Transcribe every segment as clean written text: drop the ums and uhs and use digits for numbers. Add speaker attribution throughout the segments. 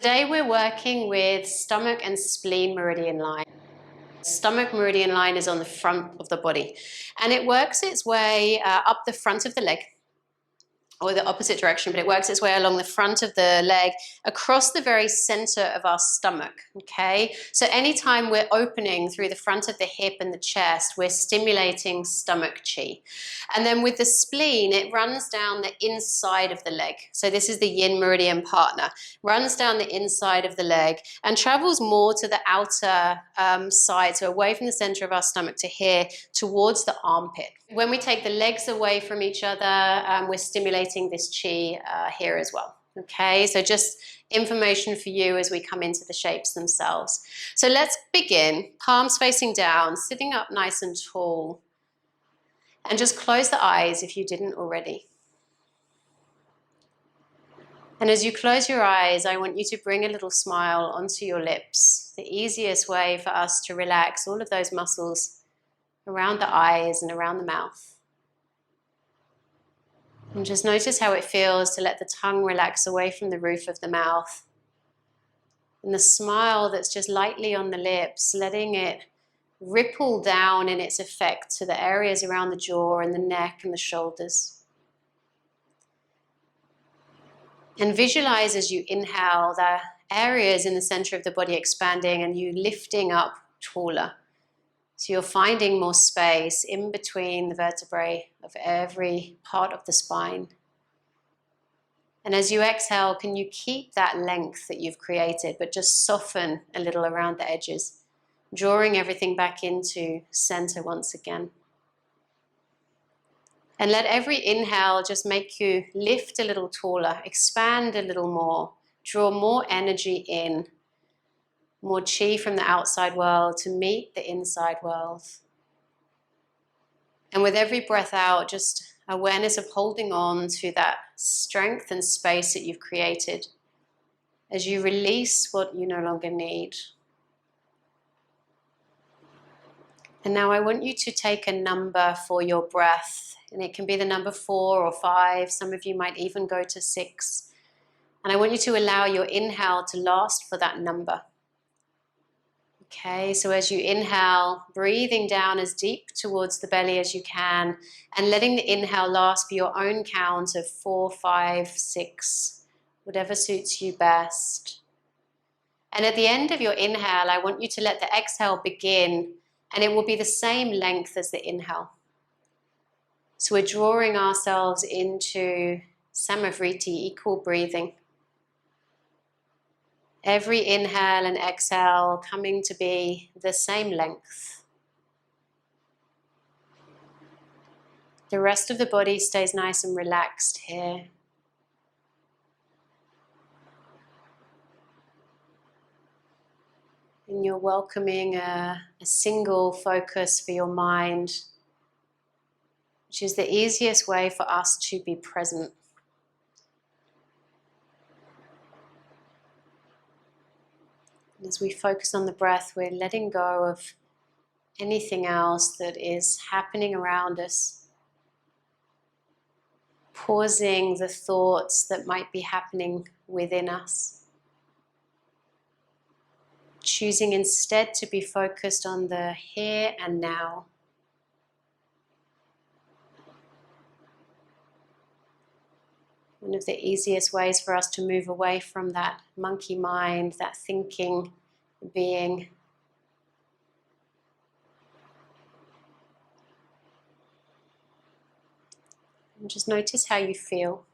Speaker 1: Today we're working with stomach and spleen meridian line. Stomach meridian line is on the front of the body, and it works its way up the front of the leg, or the opposite direction, but it works its way along the front of the leg, across the very center of our stomach, okay? So anytime we're opening through the front of the hip and the chest, we're stimulating stomach chi. And then with the spleen, it runs down the inside of the leg. So this is the yin meridian partner. Runs down the inside of the leg and travels more to the outer side, so away from the center of our stomach to here, towards the armpit. When we take the legs away from each other, we're stimulating this chi here as well. Okay, so just information for you as we come into the shapes themselves. So let's begin. Palms facing down, sitting up nice and tall. And just close the eyes if you didn't already. And as you close your eyes, I want you to bring a little smile onto your lips. The easiest way for us to relax all of those muscles around the eyes and around the mouth. And just notice how it feels to let the tongue relax away from the roof of the mouth. And the smile that's just lightly on the lips, letting it ripple down in its effect to the areas around the jaw and the neck and the shoulders. And visualize as you inhale the areas in the center of the body expanding and you lifting up taller. So you're finding more space in between the vertebrae of every part of the spine. And as you exhale, can you keep that length that you've created, but just soften a little around the edges, drawing everything back into center once again. And let every inhale just make you lift a little taller, expand a little more, draw more energy in, more chi from the outside world to meet the inside world. And with every breath out, just awareness of holding on to that strength and space that you've created as you release what you no longer need. And now I want you to take a number for your breath, and it can be the number 4 or 5. Some of you might even go to 6. And I want you to allow your inhale to last for that number. Okay, so as you inhale, breathing down as deep towards the belly as you can, and letting the inhale last for your own count of 4, 5, 6, whatever suits you best. And at the end of your inhale, I want you to let the exhale begin, and it will be the same length as the inhale. So we're drawing ourselves into samavriti, equal breathing. Every inhale and exhale coming to be the same length. The rest of the body stays nice and relaxed here. And you're welcoming a single focus for your mind, which is the easiest way for us to be present. As we focus on the breath, we're letting go of anything else that is happening around us. Pausing the thoughts that might be happening within us. Choosing instead to be focused on the here and now. One of the easiest ways for us to move away from that monkey mind, that thinking being. And just notice how you feel.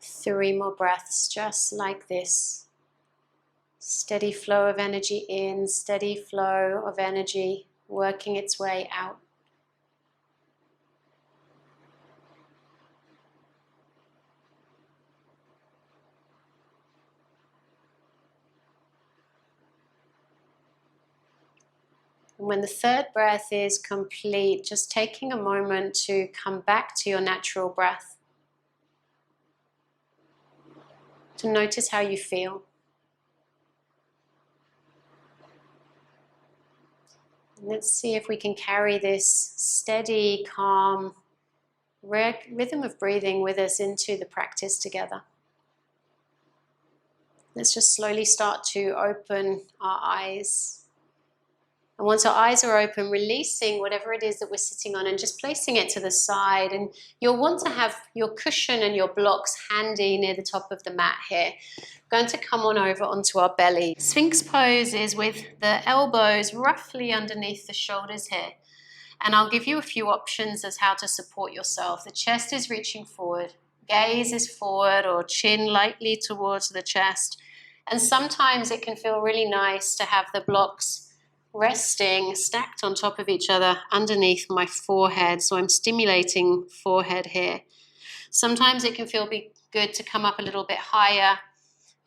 Speaker 1: Three more breaths just like this. Steady flow of energy in, steady flow of energy working its way out. And when the third breath is complete, just taking a moment to come back to your natural breath. To notice how you feel. Let's see if we can carry this steady, calm rhythm of breathing with us into the practice together. Let's just slowly start to open our eyes. And once our eyes are open, releasing whatever it is that we're sitting on and just placing it to the side. And you'll want to have your cushion and your blocks handy near the top of the mat here. We're going to come on over onto our belly. Sphinx pose is with the elbows roughly underneath the shoulders here. And I'll give you a few options as how to support yourself. The chest is reaching forward, gaze is forward or chin lightly towards the chest. And sometimes it can feel really nice to have the blocks resting, stacked on top of each other underneath my forehead. So I'm stimulating forehead here. Sometimes it can feel good to come up a little bit higher.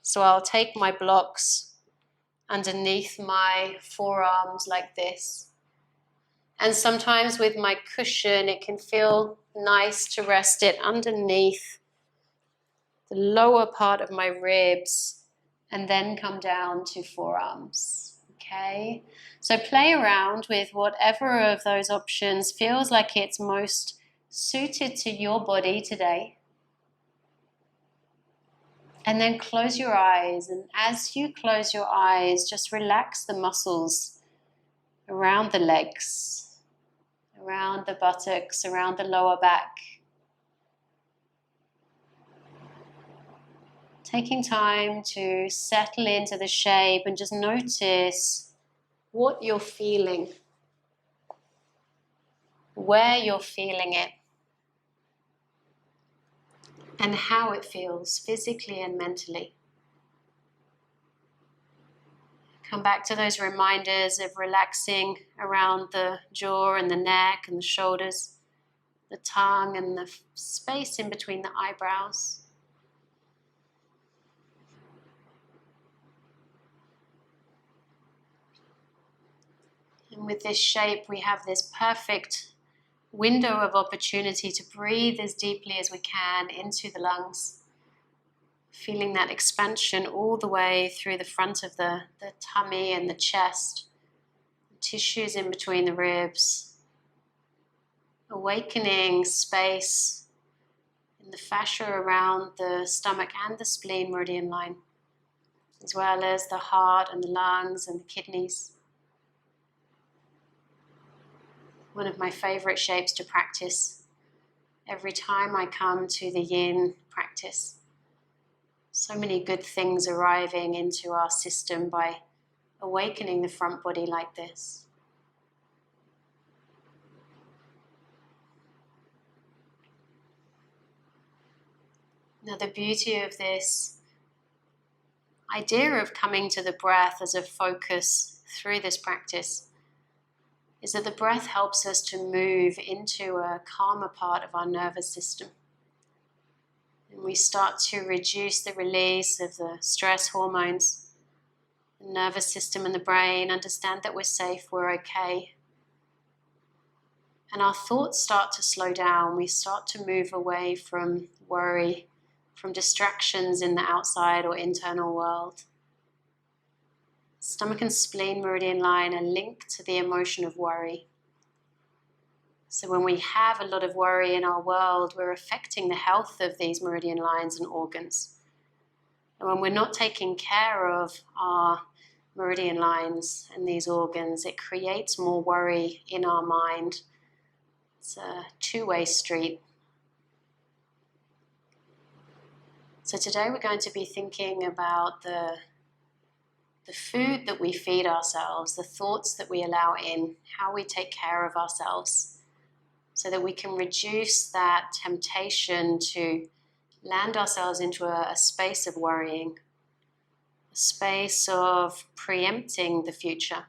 Speaker 1: So I'll take my blocks underneath my forearms like this. And sometimes with my cushion, it can feel nice to rest it underneath the lower part of my ribs and then come down to forearms. Okay, so play around with whatever of those options feels like it's most suited to your body today. And then close your eyes, and as you close your eyes, just relax the muscles around the legs, around the buttocks, around the lower back. Taking time to settle into the shape and just notice what you're feeling, where you're feeling it, and how it feels physically and mentally. Come back to those reminders of relaxing around the jaw and the neck and the shoulders, the tongue and the space in between the eyebrows. And with this shape, we have this perfect window of opportunity to breathe as deeply as we can into the lungs. Feeling that expansion all the way through the front of the tummy and the chest, the tissues in between the ribs. Awakening space in the fascia around the stomach and the spleen meridian line, as well as the heart and the lungs and the kidneys. One of my favorite shapes to practice every time I come to the yin practice. So many good things arriving into our system by awakening the front body like this. Now, the beauty of this idea of coming to the breath as a focus through this practice is that the breath helps us to move into a calmer part of our nervous system. And we start to reduce the release of the stress hormones, the nervous system and the brain, understand that we're safe, we're okay. And our thoughts start to slow down. We start to move away from worry, from distractions in the outside or internal world. Stomach and spleen meridian line are linked to the emotion of worry. So when we have a lot of worry in our world, we're affecting the health of these meridian lines and organs. And when we're not taking care of our meridian lines and these organs, it creates more worry in our mind. It's a two-way street. So today we're going to be thinking about the food that we feed ourselves, the thoughts that we allow in, how we take care of ourselves, so that we can reduce that temptation to land ourselves into a space of worrying, a space of preempting the future,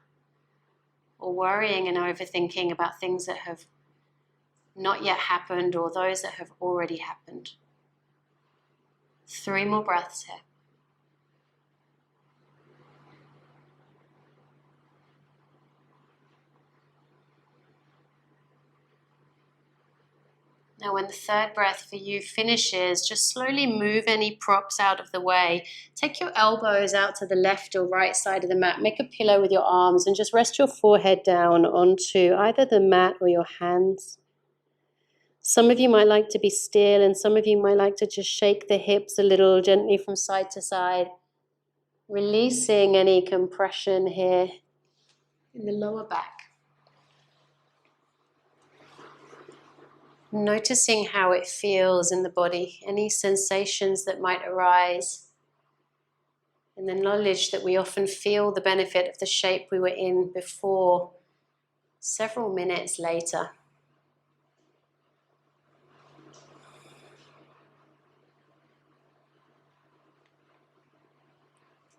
Speaker 1: or worrying and overthinking about things that have not yet happened or those that have already happened. 3 more breaths here. Now when the third breath for you finishes, just slowly move any props out of the way. Take your elbows out to the left or right side of the mat. Make a pillow with your arms and just rest your forehead down onto either the mat or your hands. Some of you might like to be still, and some of you might like to just shake the hips a little gently from side to side, releasing any compression here in the lower back. Noticing how it feels in the body, any sensations that might arise, and the knowledge that we often feel the benefit of the shape we were in before, several minutes later.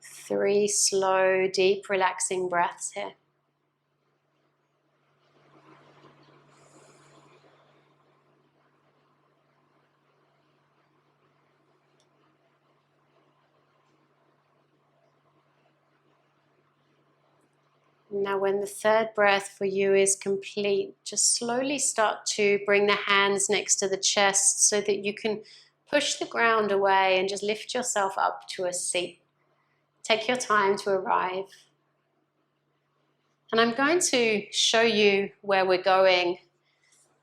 Speaker 1: Three slow, deep, relaxing breaths here. Now when the third breath for you is complete, just slowly start to bring the hands next to the chest so that you can push the ground away and just lift yourself up to a seat. Take your time to arrive. And I'm going to show you where we're going,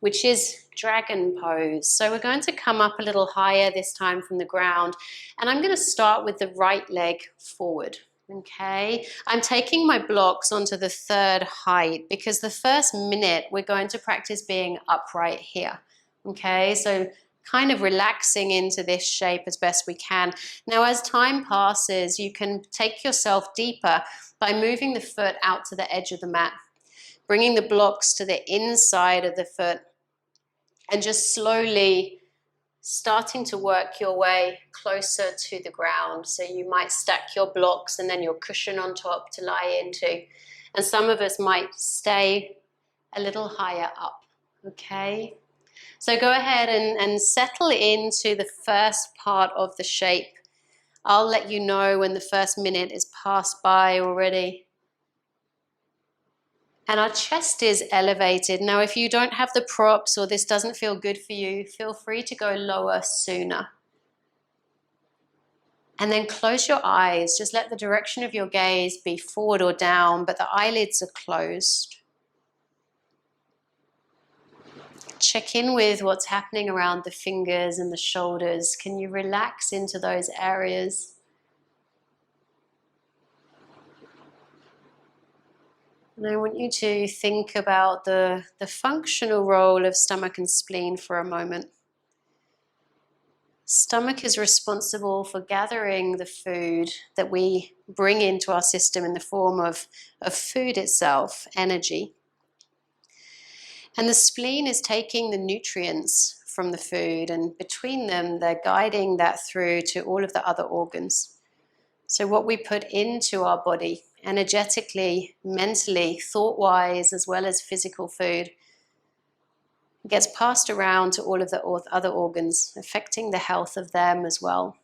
Speaker 1: which is dragon pose. So we're going to come up a little higher this time from the ground. And I'm going to start with the right leg forward. Okay, I'm taking my blocks onto the third height because the first minute we're going to practice being upright here. Okay, so kind of relaxing into this shape as best we can. Now, as time passes, you can take yourself deeper by moving the foot out to the edge of the mat, bringing the blocks to the inside of the foot, and just slowly starting to work your way closer to the ground. So you might stack your blocks and then your cushion on top to lie into. And some of us might stay a little higher up, okay? So go ahead and settle into the first part of the shape. I'll let you know when the first minute is passed by already. And our chest is elevated. Now, if you don't have the props or this doesn't feel good for you, feel free to go lower sooner. And then close your eyes. Just let the direction of your gaze be forward or down, but the eyelids are closed. Check in with what's happening around the fingers and the shoulders. Can you relax into those areas? And I want you to think about the functional role of stomach and spleen for a moment. Stomach is responsible for gathering the food that we bring into our system in the form of food itself, energy. And the spleen is taking the nutrients from the food, and between them, they're guiding that through to all of the other organs. So what we put into our body, energetically, mentally, thought-wise, as well as physical food, gets passed around to all of the other organs, affecting the health of them as well.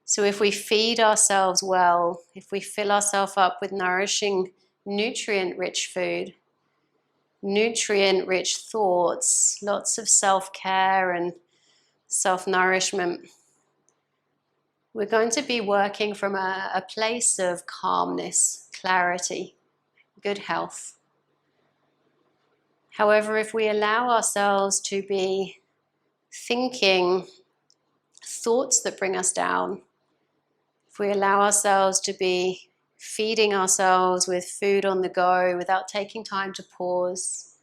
Speaker 1: So if we feed ourselves well, if we fill ourselves up with nourishing, nutrient-rich food, nutrient-rich thoughts, lots of self-care and self-nourishment, we're going to be working from a place of calmness, clarity, good health. However, if we allow ourselves to be thinking thoughts that bring us down, if we allow ourselves to be feeding ourselves with food on the go without taking time to pause,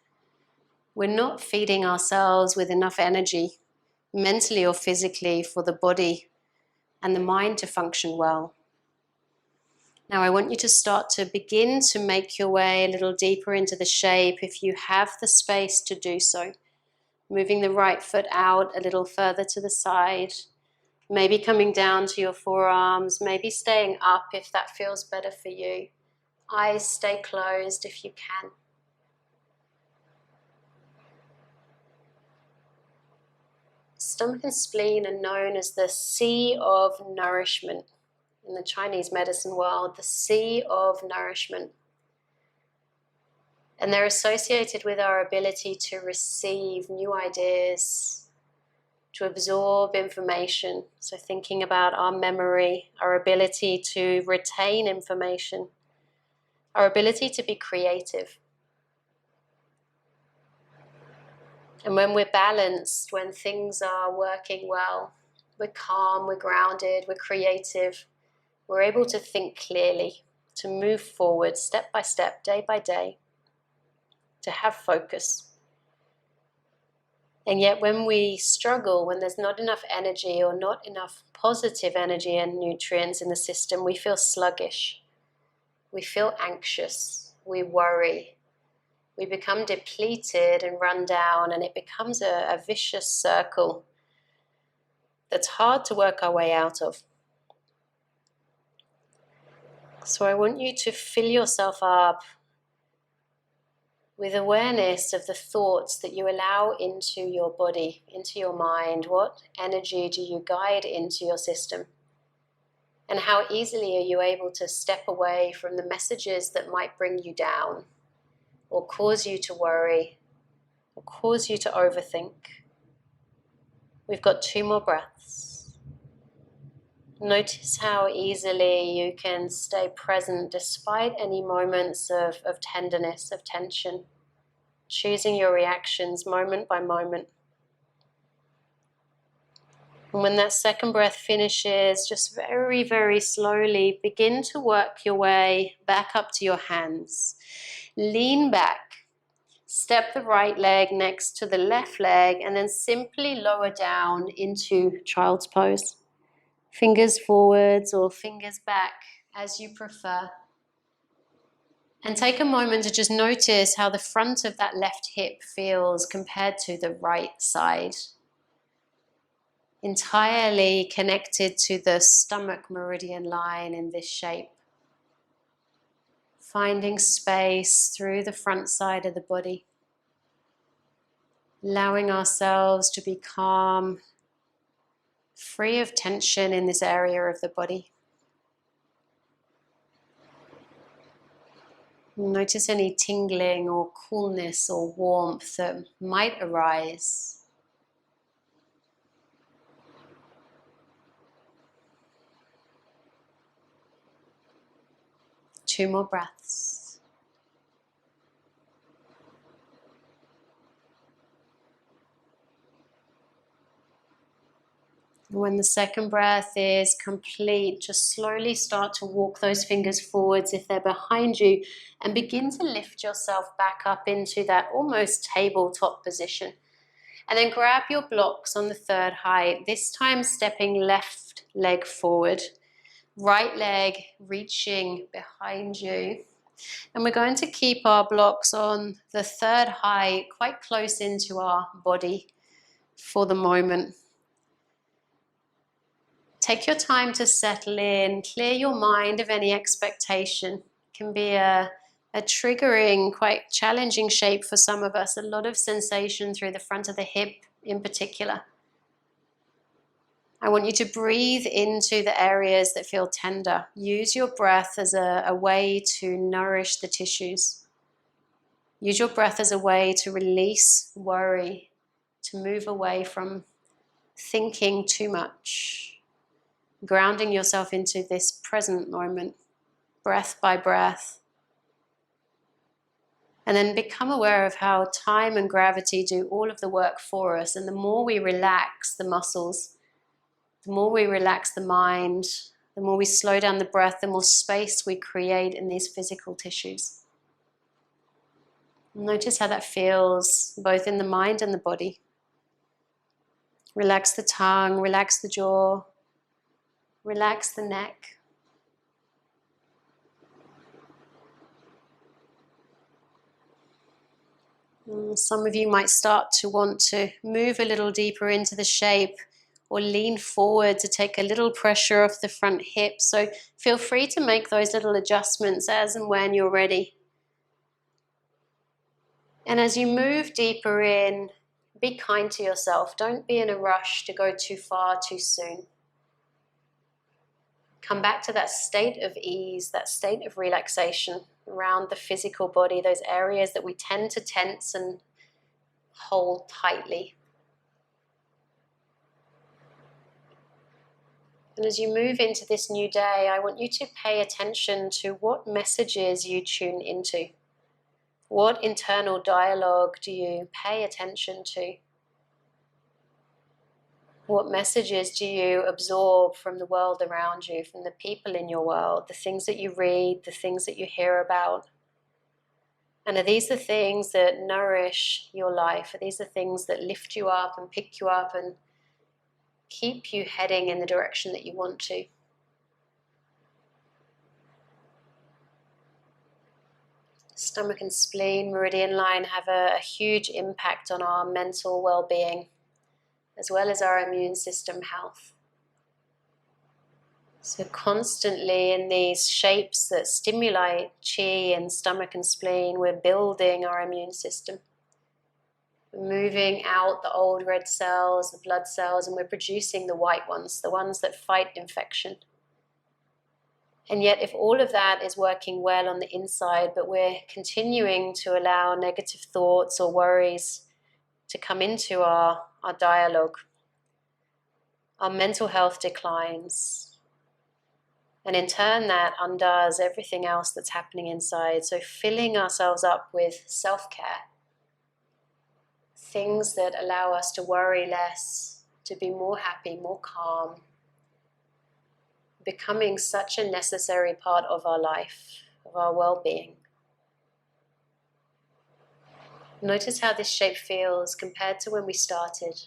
Speaker 1: we're not feeding ourselves with enough energy, mentally or physically, for the body and the mind to function well. Now I want you to start to begin to make your way a little deeper into the shape if you have the space to do so. Moving the right foot out a little further to the side, maybe coming down to your forearms, maybe staying up if that feels better for you. Eyes stay closed if you can. Stomach and spleen are known as the sea of nourishment. In the Chinese medicine world, the sea of nourishment. And they're associated with our ability to receive new ideas, to absorb information. So thinking about our memory, our ability to retain information, our ability to be creative. And when we're balanced, when things are working well, we're calm, we're grounded, we're creative, we're able to think clearly, to move forward step by step, day by day, to have focus. And yet when we struggle, when there's not enough energy or not enough positive energy and nutrients in the system, we feel sluggish, we feel anxious, we worry, we become depleted and run down, and it becomes a vicious circle that's hard to work our way out of. So I want you to fill yourself up with awareness of the thoughts that you allow into your body, into your mind. What energy do you guide into your system? And how easily are you able to step away from the messages that might bring you down, or cause you to worry, or cause you to overthink? We've got 2 more breaths. Notice how easily you can stay present despite any moments of tenderness, of tension, choosing your reactions moment by moment. And when that second breath finishes, just very, very slowly begin to work your way back up to your hands. Lean back, step the right leg next to the left leg, and then simply lower down into child's pose. Fingers forwards or fingers back, as you prefer. And take a moment to just notice how the front of that left hip feels compared to the right side. Entirely connected to the stomach meridian line in this shape. Finding space through the front side of the body. Allowing ourselves to be calm, free of tension in this area of the body. Notice any tingling or coolness or warmth that might arise. Two more breaths. When the second breath is complete, just slowly start to walk those fingers forwards if they're behind you, and begin to lift yourself back up into that almost tabletop position. And then grab your blocks on the third height, this time stepping left leg forward, right leg reaching behind you. And we're going to keep our blocks on the third height quite close into our body for the moment. Take your time to settle in, clear your mind of any expectation. It can be a triggering, quite challenging shape for some of us, a lot of sensation through the front of the hip in particular. I want you to breathe into the areas that feel tender. Use your breath as a way to nourish the tissues. Use your breath as a way to release worry, to move away from thinking too much. Grounding yourself into this present moment, breath by breath. And then become aware of how time and gravity do all of the work for us. And the more we relax the muscles, the more we relax the mind, the more we slow down the breath, the more space we create in these physical tissues. Notice how that feels both in the mind and the body. Relax the tongue, relax the jaw, relax the neck. Some of you might start to want to move a little deeper into the shape or lean forward to take a little pressure off the front hip. So feel free to make those little adjustments as and when you're ready. And as you move deeper in, be kind to yourself. Don't be in a rush to go too far too soon. Come back to that state of ease, that state of relaxation around the physical body, those areas that we tend to tense and hold tightly. And as you move into this new day, I want you to pay attention to what messages you tune into. What internal dialogue do you pay attention to? What messages do you absorb from the world around you, from the people in your world, the things that you read, the things that you hear about? And are these the things that nourish your life? Are these the things that lift you up and pick you up and keep you heading in the direction that you want to? Stomach and spleen meridian line have a huge impact on our mental well-being, as well as our immune system health. So constantly in these shapes that stimulate chi and stomach and spleen, we're building our immune system. We're moving out the old red cells, the blood cells, and we're producing the white ones, the ones that fight infection. And yet if all of that is working well on the inside, but we're continuing to allow negative thoughts or worries to come into our dialogue, our mental health declines. And in turn, that undoes everything else that's happening inside. So filling ourselves up with self-care, things that allow us to worry less, to be more happy, more calm, becoming such a necessary part of our life, of our well-being. Notice how this shape feels compared to when we started.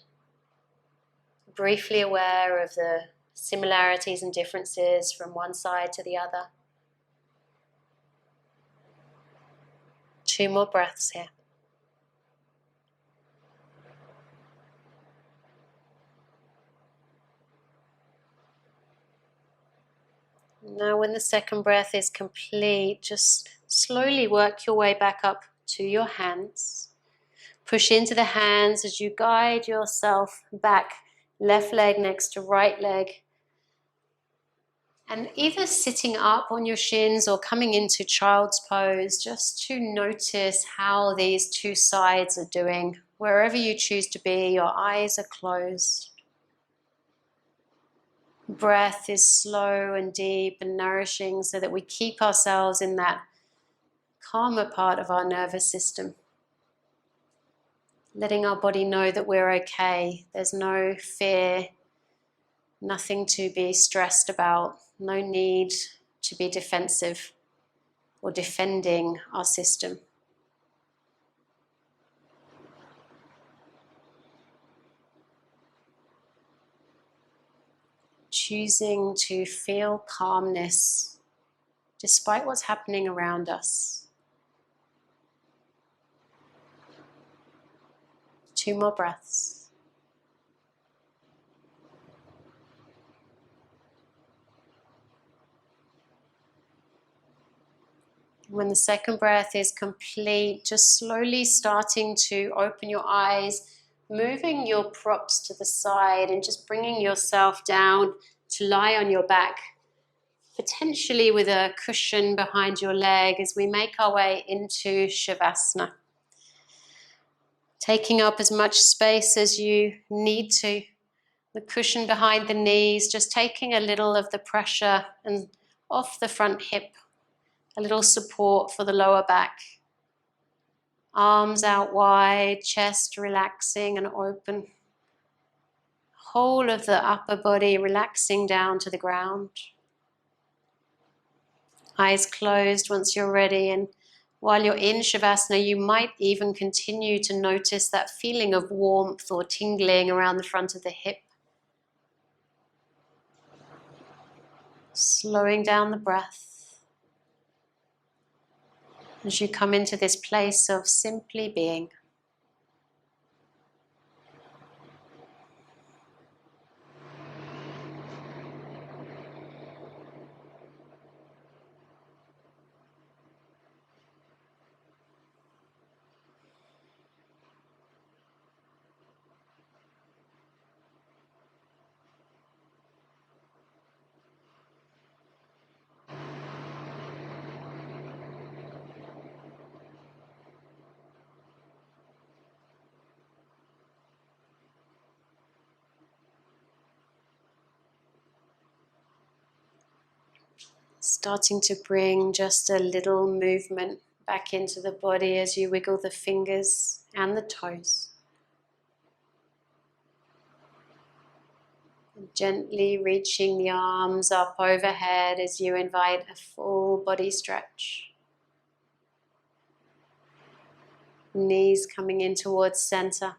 Speaker 1: Briefly aware of the similarities and differences from one side to the other. 2 more breaths here. Now when the second breath is complete, just slowly work your way back up to your hands. Push into the hands as you guide yourself back, left leg next to right leg. And either sitting up on your shins or coming into child's pose, just to notice how these two sides are doing. Wherever you choose to be, your eyes are closed. Breath is slow and deep and nourishing so that we keep ourselves in that calmer part of our nervous system. Letting our body know that we're okay. There's no fear, nothing to be stressed about, no need to be defensive or defending our system. Choosing to feel calmness despite what's happening around us. 2 more breaths. When the second breath is complete, just slowly starting to open your eyes, moving your props to the side and just bringing yourself down to lie on your back, potentially with a cushion behind your leg as we make our way into Savasana. Taking up as much space as you need to. The cushion behind the knees, just taking a little of the pressure and off the front hip. A little support for the lower back. Arms out wide, chest relaxing and open. Whole of the upper body relaxing down to the ground. Eyes closed once you're ready, and while you're in Shavasana, you might even continue to notice that feeling of warmth or tingling around the front of the hip. Slowing down the breath as you come into this place of simply being. Starting to bring just a little movement back into the body as you wiggle the fingers and the toes. And gently reaching the arms up overhead as you invite a full body stretch. Knees coming in towards center.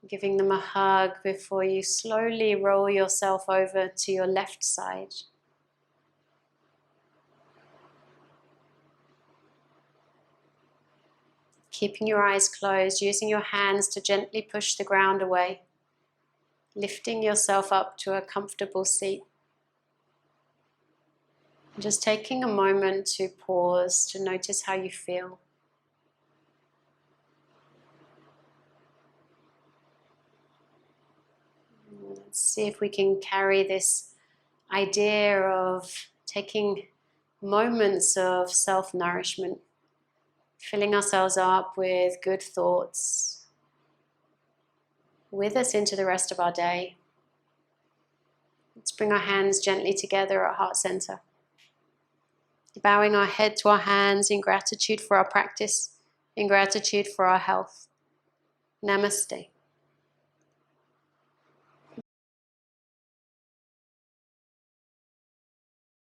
Speaker 1: Giving them a hug before you slowly roll yourself over to your left side. Keeping your eyes closed, using your hands to gently push the ground away. Lifting yourself up to a comfortable seat. Just taking a moment to pause to notice how you feel. Let's see if we can carry this idea of taking moments of self-nourishment, filling ourselves up with good thoughts, with us into the rest of our day. Let's bring our hands gently together at heart center. Bowing our head to our hands in gratitude for our practice, in gratitude for our health. Namaste.